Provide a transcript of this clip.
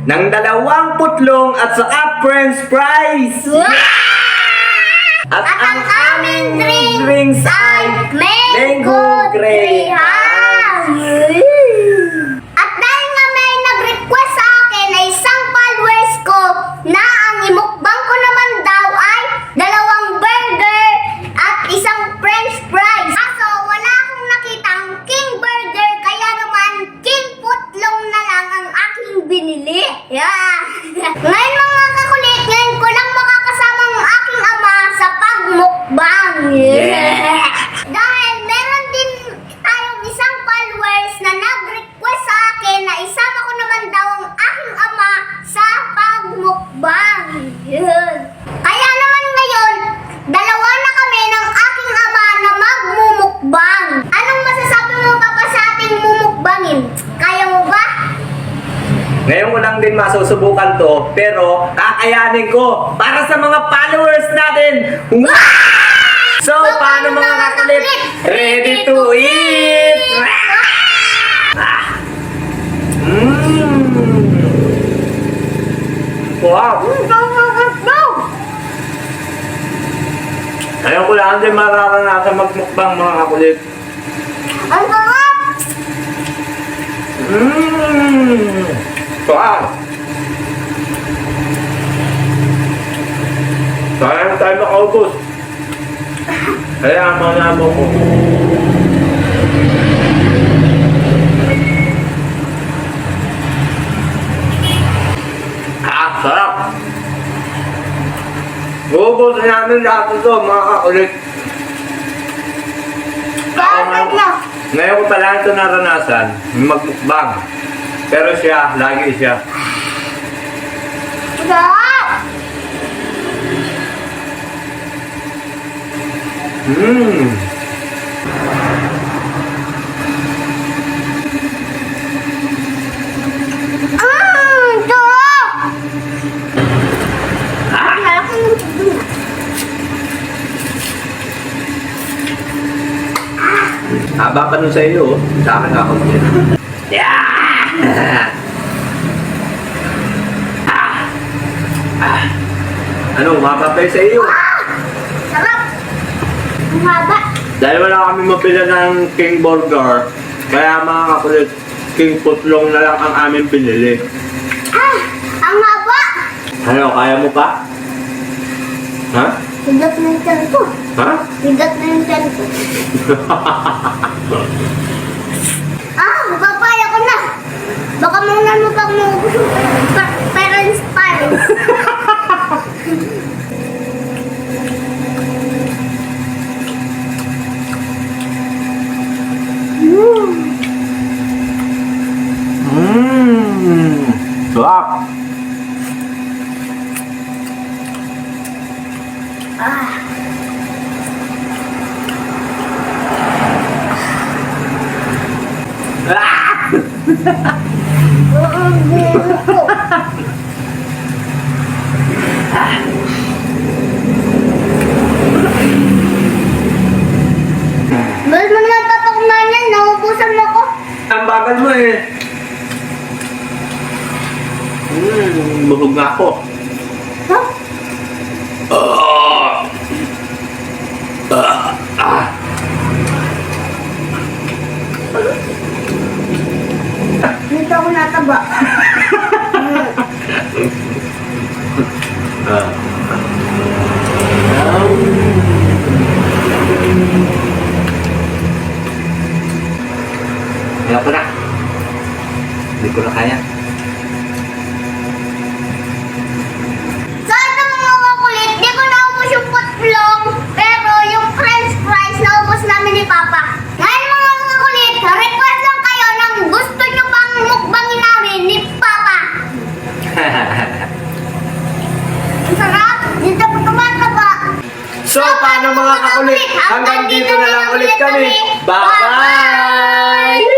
ng 2 putlong at saka french fries. At ang aming drinks ay Mango Graham. At dahil nga may nag-request sa akin na isang followers ko na ang imukbang ko naman daw ay 2 burger at isang french fries. Kaso wala akong nakitang king burger kaya naman king putlong na lang ang aking binili. Yeah. Ngayon mga kakulit, ngayon ko lang makakasama ang aking ama sa pagmukbang. Yeah. Dahil meron din tayong isang followers na nag-request sa akin na isama ko naman daw ang aking ama sa pagmukbang. Yun. Kaya naman ngayon, 2 na kami ng aking ama na magmumukbang. Anong masasabi mo papa sa ating mumukbangin? Kaya mo ba? Ngayon ko lang din masusubukan to, pero kakayanin ko para sa mga followers natin. So, paano mga kakulit? Ready to eat! Wow! Ngayon ko lang din mararanasan magmukbang mga kakulit. Ang sarap! Wow! Kaya tayo makaubos. Kaya ang mga mo ko. Sarap! Uubos namin lahat ito mga kakulit. Bakit na? Ngayon ko pala ito naranasan, magmukbang. Pero siya, lagi siya. Sarap! Haba pa nun sa iyo, oh. Sa akin ako din. Yeah! Ano, mapapay sa iyo? Sarap! Ang haba! Dahil wala kami mapila ng King Burger, kaya mga kakulit, King Putlong na lang ang aming pinili. Ang haba! Ano, kaya mo pa? Ha? Higat na yung tiyan ko. Ha? Higat na yung tiyan ko. Mapapaya ko na. Baka muna mo pang maubos yung parents. Sarap! Ba't mo naman papakumain yan? Naubusan mo ko. Ang bagal mo eh. Busog nga ako. Ha? Dito ako nataba. Kaya ko na. Hindi ko na kaya. So ito mga kakulit, di ko naubos yung putlong, pero yung french fries naubos namin ni Papa. Ngayon mga kakulit, request lang kayo ng gusto nyo pang mukbangin namin ni Papa. Ang sarap, dito po tumataba. So, paano mga kakulit? Hanggang dito na lang ulit kami. Bye-bye!